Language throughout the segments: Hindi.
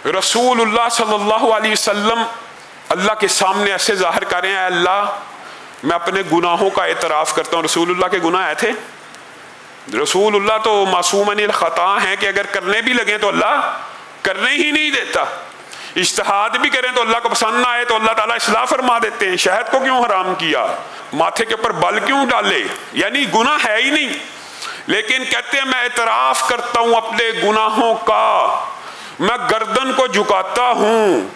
रसूलुल्लाह सल्लल्लाहु अलैहि वसल्लम अल्लाह के सामने ऐसे जाहिर कर रहे हैं, अल्लाह मैं अपने गुनाहों का एतराफ़ करता हूँ। रसूलुल्लाह के गुनाह आए थे? रसूलुल्लाह तो मासूम अनिल ख़ता हैं कि अगर करने भी लगे तो अल्लाह करने ही नहीं देता। इज्तिहाद भी करें तो अल्लाह को पसंद ना आए तो अल्लाह ताला इस्लाह फरमा देते हैं। शहद को क्यों हराम किया, माथे के ऊपर बल क्यों डाले, यानी गुनाह है ही नहीं। लेकिन कहते हैं मैं एतराफ़ करता हूँ अपने गुनाहों का, मैं गर्दन को झुकाता हूँ,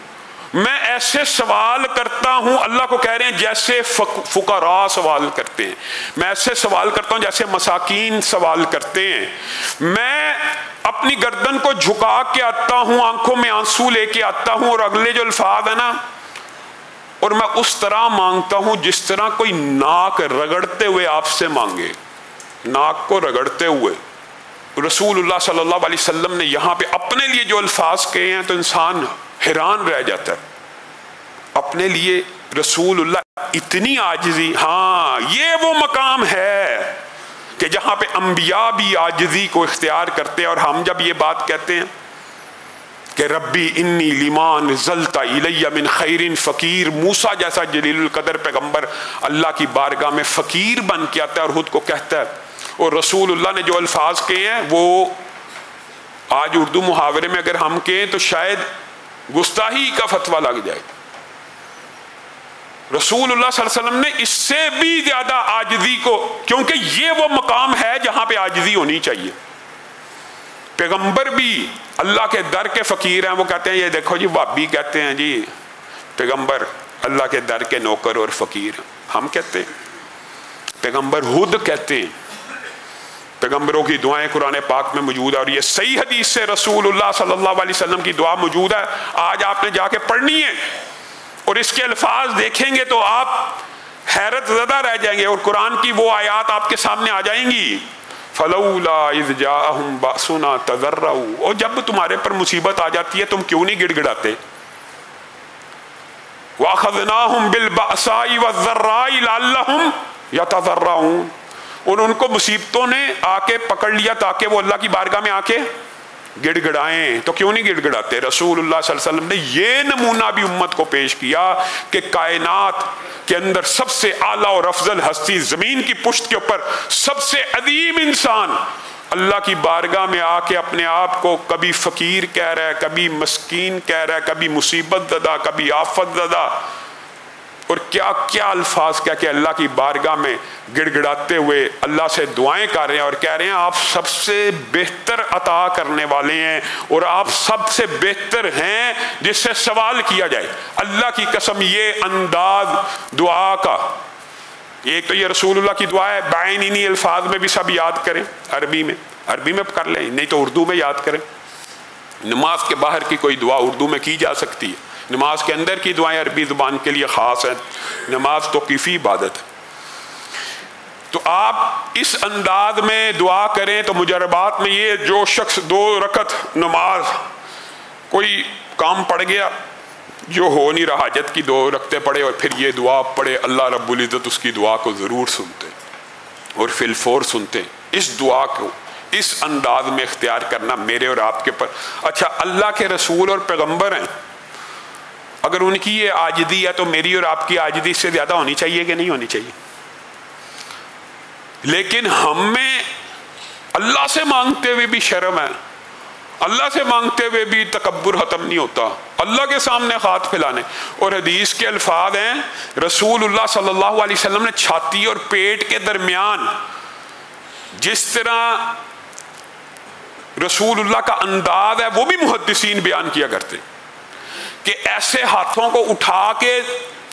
मैं ऐसे सवाल करता हूँ। अल्लाह को कह रहे हैं जैसे फुकरा सवाल करते हैं, मैं ऐसे सवाल करता हूँ जैसे मसाकीन सवाल करते हैं। मैं अपनी गर्दन को झुका के आता हूँ, आंखों में आंसू लेके आता हूँ, और अगले जो अल्फाज है ना, और मैं उस तरह मांगता हूँ जिस तरह कोई नाक रगड़ते हुए आपसे मांगे, नाक को रगड़ते हुए। रसूलुल्लाह सल्लल्लाहु अलैहि वसल्लम ने यहाँ पे अपने लिए जो अल्फाज कहे हैं तो इंसान हैरान रह जाता है। अपने लिए रसूलुल्लाह इतनी आजिज़ी, हाँ ये वो मकाम है कि जहाँ पे अंबिया भी आजिज़ी को इख्तियार करते हैं। और हम जब ये बात कहते हैं कि रब्बी इन्नी लिमान ज़ल्ता इलैया मिन खैरिन फ़कीर, मूसा जैसा जलीलुल कदर पैगम्बर अल्लाह की बारगाह में फ़कीर बन के आता है और खुद को कहता है। और रसूलुल्लाह ने जो अल्फाज कहे हैं वो आज उर्दू मुहावरे में अगर हम कहें तो शायद गुस्ताही का फतवा लग जाए। रसूलुल्लाह सल्लल्लाहु अलैहि वसल्लम ने इससे भी ज्यादा आजिज़ी को, क्योंकि ये वो मकाम है जहां पे आजिज़ी होनी चाहिए। पैगंबर भी अल्लाह के दर के फ़कीर हैं। वो कहते हैं, ये देखो जी वाबी कहते हैं जी पैगंबर अल्लाह के दर के नौकर और फ़कीर। हम कहते हैं पैगंबर खुद कहते हैं, पैगंबरों की दुआएं कुरान पाक में मौजूद है और ये सही हदीस से रसूलुल्लाह सल्लल्लाहु अलैहि वसल्लम की दुआ मौजूद है। आज आपने जाके पढ़नी है और इसके अल्फाज देखेंगे तो आप हैरत ज़दा रह जाएंगे। और कुरान की वो आयात आपके सामने आ जाएंगी, फलौला इज़ जाअहुम बासुना तज़र्रऊ, और जब तुम्हारे पर मुसीबत आ जाती है तुम क्यों नहीं गिड़गिड़ाते। वअख़ज़नाहुम बिलबअसाई वज़र्राई लअल्लहुम यतज़र्रऊन, और उनको मुसीबतों ने आके पकड़ लिया ताकि वो अल्लाह की बारगाह में आके गिड़गिड़ाएं, तो क्यों नहीं गिड़गिड़ाते। रसूलुल्लाह सल्लल्लाहु अलैहि वसल्लम ने ये नमूना भी उम्मत को पेश किया कि कायनात के अंदर सबसे आला और अफजल हस्ती, जमीन की पुश्त के ऊपर सबसे अदीम इंसान अल्लाह की बारगाह में आके अपने आप को कभी फकीर कह रहा है, कभी मस्कीन कह रहा है, कभी मुसीबत ज़दा, कभी आफत ज़दा, और क्या क्या अल्फाज क्या क्या अल्लाह की बारगाह में गिड़गिड़ाते हुए अल्लाह से दुआएं कर रहे हैं और कह रहे हैं आप सबसे बेहतर अता करने वाले हैं और आप सबसे बेहतर हैं जिससे सवाल किया जाए। अल्लाह की कसम, ये अंदाज दुआ का, एक तो ये रसूलुल्लाह की दुआ है, बाइन इन्हीं अल्फाज में भी सब याद करें, अरबी में कर लें, नहीं तो उर्दू में याद करें। नमाज के बाहर की कोई दुआ उर्दू में की जा सकती है, नमाज के अंदर की दुआएं अरबी ज़ुबान के लिए ख़ास है। नमाज तो किफ़ी इबादत है। तो आप इस अंदाज में दुआ करें तो मुजरबात में ये जो शख्स 2 रकत नमाज कोई काम पड़ गया जो हो नहीं रहा, हाजत की 2 रकतें पढ़े और फिर ये दुआ पढ़े, अल्लाह रब्बुल इज़्ज़त उसकी दुआ को ज़रूर सुनते और फिलफोर सुनते। इस दुआ को इस अंदाज में इख्तियार करना मेरे और आपके पर। अच्छा, अल्लाह के रसूल और पैगम्बर हैं, अगर उनकी ये आजिज़ी है तो मेरी और आपकी आजिज़ी से ज़्यादा होनी चाहिए कि नहीं होनी चाहिए। लेकिन हमें अल्लाह से मांगते हुए भी शर्म है, अल्लाह से मांगते हुए भी तकब्बुर ख़त्म नहीं होता, अल्लाह के सामने हाथ फैलाने। और हदीस के अल्फाज हैं, रसूलुल्लाह सल्लल्लाहु अलैहि वसल्लम ने छाती और पेट के दरमियान जिस तरह रसूलुल्लाह का अंदाज है वो भी मुहद्दिसीन बयान किया करते कि ऐसे हाथों को उठा के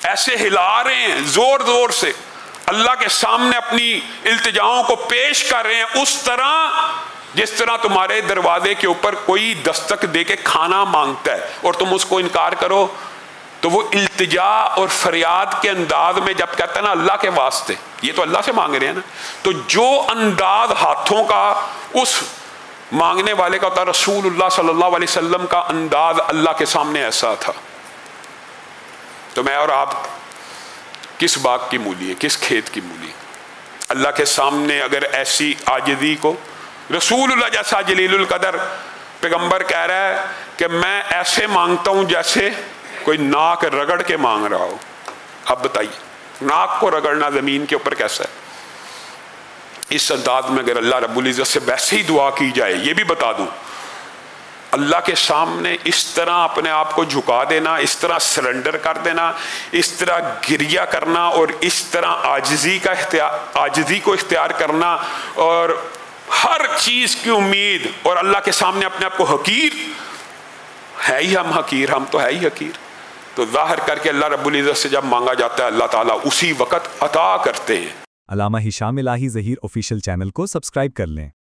ऐसे हिला रहे हैं जोर जोर से, अल्लाह के सामने अपनी इल्तिजाओं को पेश कर रहे हैं, उस तरह जिस तरह तुम्हारे दरवाजे के ऊपर कोई दस्तक दे के खाना मांगता है और तुम उसको इनकार करो, तो वो इल्तिजा और फरियाद के अंदाज में जब कहता है ना अल्लाह के वास्ते, ये तो अल्लाह से मांग रहे हैं ना, तो जो अंदाज हाथों का उस मांगने वाले का होता, रसूलुल्लाह सल्लल्लाहु अलैहि वसल्लम का अंदाज अल्लाह के सामने ऐसा था। तो मैं और आप किस बाग की मूली है, किस खेत की मूली है? अल्लाह के सामने अगर ऐसी आजिज़ी को रसूलुल्लाह जैसा जलीलुल कदर पैगंबर कह रहा है कि मैं ऐसे मांगता हूं जैसे कोई नाक रगड़ के मांग रहा हो। अब बताइए, नाक को रगड़ना ज़मीन के ऊपर कैसा है? इस अंदाज में अगर अल्लाह रब्बुल इज़्ज़त से वैसे ही दुआ की जाए, ये भी बता दूं, अल्लाह के सामने इस तरह अपने आप को झुका देना, इस तरह सरेंडर कर देना, इस तरह गिरिया करना और इस तरह आजिज़ी को इख्तियार करना और हर चीज़ की उम्मीद, और अल्लाह के सामने अपने आप को हकीर, है ही हम हकीर, हम तो है ही हकीर, तो जाहिर करके अल्लाह रब्बुल इज़्ज़त से जब मांगा जाता है अल्लाह ताला उसी वक़्त अता करते हैं। अल्लामा हिशाम इलाही ज़हीर ऑफिशियल चैनल को सब्सक्राइब कर लें।